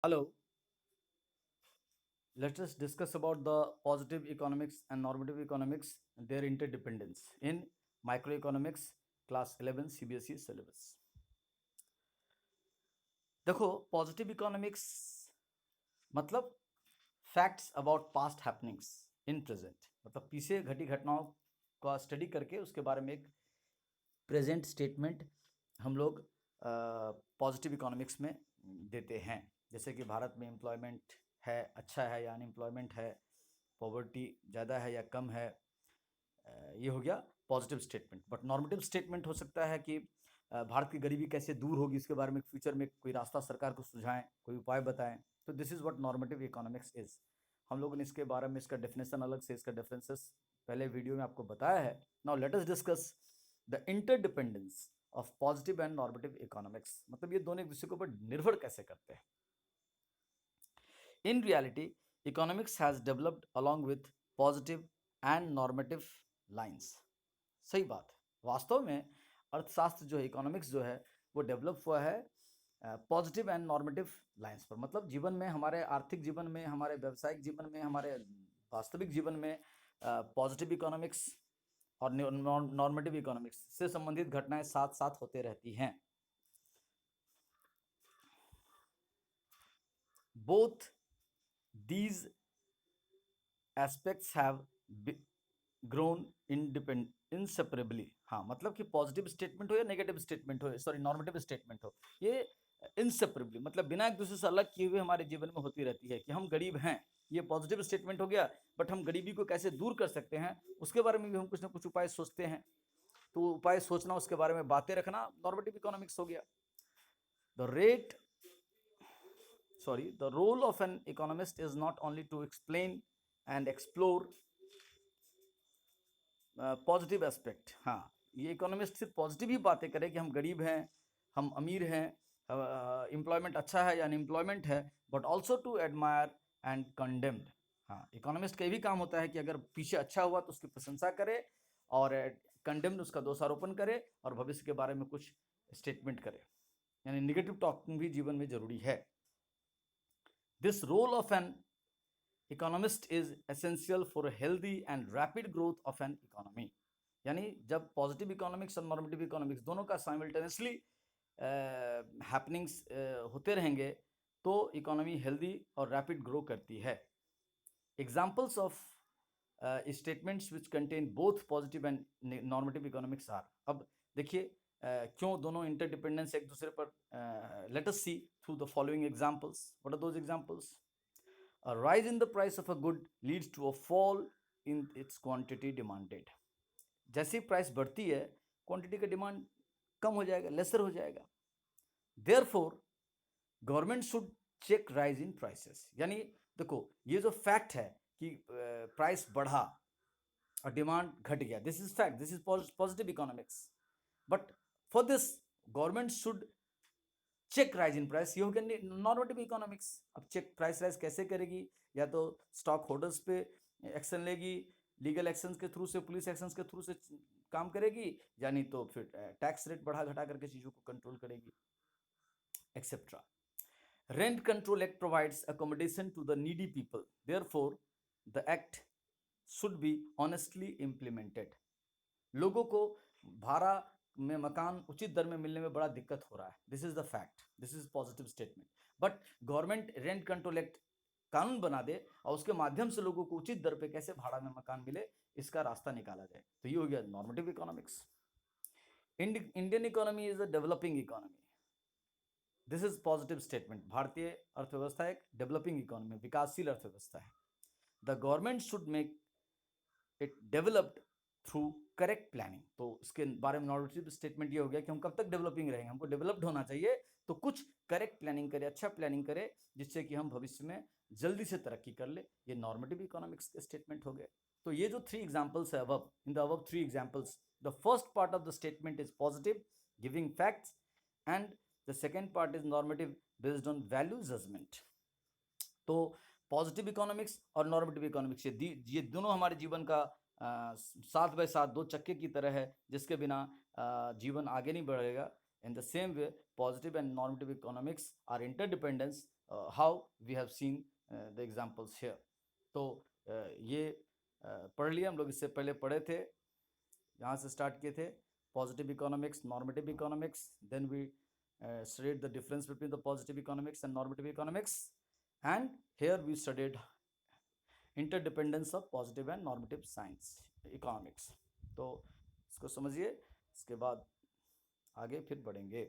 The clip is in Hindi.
Hello, let us discuss about the positive economics and normative economics, their interdependence in microeconomics class 11 CBSE syllabus. देखो पॉजिटिव इकोनॉमिक्स मतलब facts about past happenings in present, मतलब पीछे घटी घटनाओं का स्टडी करके उसके बारे में एक प्रेजेंट स्टेटमेंट हम लोग पॉजिटिव इकोनॉमिक्स में देते हैं। जैसे कि भारत में एम्प्लॉयमेंट है, अच्छा है या अनएम्प्लॉयमेंट है, पॉवर्टी ज़्यादा है या कम है, ये हो गया positive statement. But normative statement हो सकता है कि भारत की गरीबी कैसे दूर होगी, इसके बारे में फ्यूचर में कोई रास्ता सरकार को सुझाएं, कोई उपाय बताएं। तो this is what normative economics is. हम लोगों ने इसके बारे में इसका डेफिनेशन अलग से, इसका डिफरेंसेस पहले वीडियो में आपको बताया है। Now let us discuss the interdependence of positive and normative economics, मतलब ये दोनों एक दूसरे के ऊपर निर्भर कैसे करते हैं। In reality, economics has developed along with positive and normative lines. सही बात है। वास्तव में अर्थशास्त्र जो है, इकोनॉमिक्स जो है, वो डेवलप हुआ है पॉजिटिव एंड नॉर्मेटिव लाइंस पर। मतलब जीवन में, हमारे आर्थिक जीवन में, हमारे व्यावसायिक जीवन में, हमारे वास्तविक जीवन में पॉजिटिव इकोनॉमिक्स और नॉर्मेटिव इकोनॉमिक्स से संबंधित घटनाएं साथ साथ होते रहती हैं। Both these aspects have grown inseparably। हाँ, मतलब कि पॉजिटिव स्टेटमेंट हो या नेगेटिव स्टेटमेंट हो, सॉरी नॉर्मेटिव स्टेटमेंट हो, ये इनसेपरेबली मतलब बिना एक दूसरे से अलग किए हुए हमारे जीवन में होती रहती है। कि हम गरीब हैं, ये पॉजिटिव स्टेटमेंट हो गया, बट हम गरीबी को कैसे दूर कर सकते हैं उसके बारे में भी हम कुछ ना कुछ उपाय सोचते हैं। तो उपाय सोचना, उसके बारे में बातें रखना नॉर्मेटिव इकोनॉमिक्स हो गया। The role of an economist is not only to explain and explore positive aspect. हाँ, ये इकोनॉमिस्ट सिर्फ पॉजिटिव ही बातें करे कि हम गरीब हैं, हम अमीर हैं, एम्प्लॉयमेंट अच्छा है या अनएम्प्लॉयमेंट है, but also to admire and condemned. हाँ, इकोनॉमिस्ट का ये भी काम होता है कि अगर पीछे अच्छा हुआ तो उसकी प्रशंसा करे, और कंडेम्ड उसका दोषारोपण करे, और भविष्य के बारे में कुछ स्टेटमेंट करे। यानी निगेटिव टॉकिंग भी जीवन में जरूरी है। This role of an economist is essential for healthy and rapid growth of an economy. यानी जब पॉजिटिव इकोनॉमिक्स और नॉर्मेटिव इकोनॉमिक्स दोनों का साइमल्टेनियसली हैपनिंग्स होते रहेंगे तो इकोनॉमी हेल्दी और रैपिड ग्रो करती है। Examples of statements which contain both positive and normative economics are. अब देखिए क्यों दोनों इंटरडिपेंडेंस एक दूसरे पर, let us see through the following examples. What are those examples? A rise in the price of a good leads to a fall in its quantity demanded। जैसे ही प्राइस बढ़ती है, क्वांटिटी का डिमांड कम हो जाएगा, लेसर हो जाएगा। Therefore, government should check rise in prices. यानी देखो, ये जो फैक्ट है कि प्राइस बढ़ा और डिमांड घट गया, this is fact, this is positive economics. But for this government should check rise in price, ये हो गया नॉर्मेटिव इकोनॉमिक्स। अब चेक प्राइस राइज कैसे करेगी? या तो स्टॉक होल्डर्स पे एक्शन लेगी, लीगल एक्शंस के थ्रू से, पुलिस एक्शंस के थ्रू से काम करेगी, या नहीं तो फिर टैक्स रेट बढ़ा घटा करके चीजों को कंट्रोल करेगी, etcetera. Rent control act provides accommodation to the needy people, therefore the act should be honestly implemented. लोगों को भाड़ा में मकान उचित दर में मिलने में बड़ा दिक्कत हो रहा है, this is the fact, this is positive statement. But government rent control act कानून बना दे और उसके माध्यम से लोगों को उचित दर पे कैसे भाड़ा में मकान मिले, इसका रास्ता निकाला जाए, तो ये हो गया normative economics. Indian economy is a developing economy, this is positive statement. भारतीय अर्थव्यवस्था एक डेवलपिंग इकोनॉमी, विकासशील अर्थव्यवस्था है। The government should make it developed through correct planning. तो इसके बारे में नॉर्मेटिव स्टेटमेंट ये हो गया कि हम कब तक डेवलपिंग रहेंगे, हमको डेवलप्ड होना चाहिए, तो कुछ करेक्ट प्लानिंग करे, अच्छा प्लानिंग करे, जिससे कि हम भविष्य में जल्दी से तरक्की कर ले। ये नॉर्मेटिव इकोनॉमिक्स के स्टेटमेंट हो गए। तो ये जो 3 एग्जाम्पल्स है above, in the above 3 examples, the first part of the statement is positive, giving facts, and the second part is normative, based on value judgement. तो पॉजिटिव इकोनॉमिक्स और नॉर्मेटिव इकोनॉमिक्स, ये दोनों हमारे जीवन का 7x7 दो चक्के की तरह है, जिसके बिना जीवन आगे नहीं बढ़ेगा। In the same way, positive and normative economics are interdependence how we have seen the examples here. तो ये पढ़ लिया हम लोग, इससे पहले पढ़े थे, यहाँ से स्टार्ट किए थे positive economics, normative economics, then we studied the difference between the positive economics and normative economics, and here we studied interdependence of positive and normative science economics. तो इसको समझिए, इसके बाद आगे फिर बढ़ेंगे.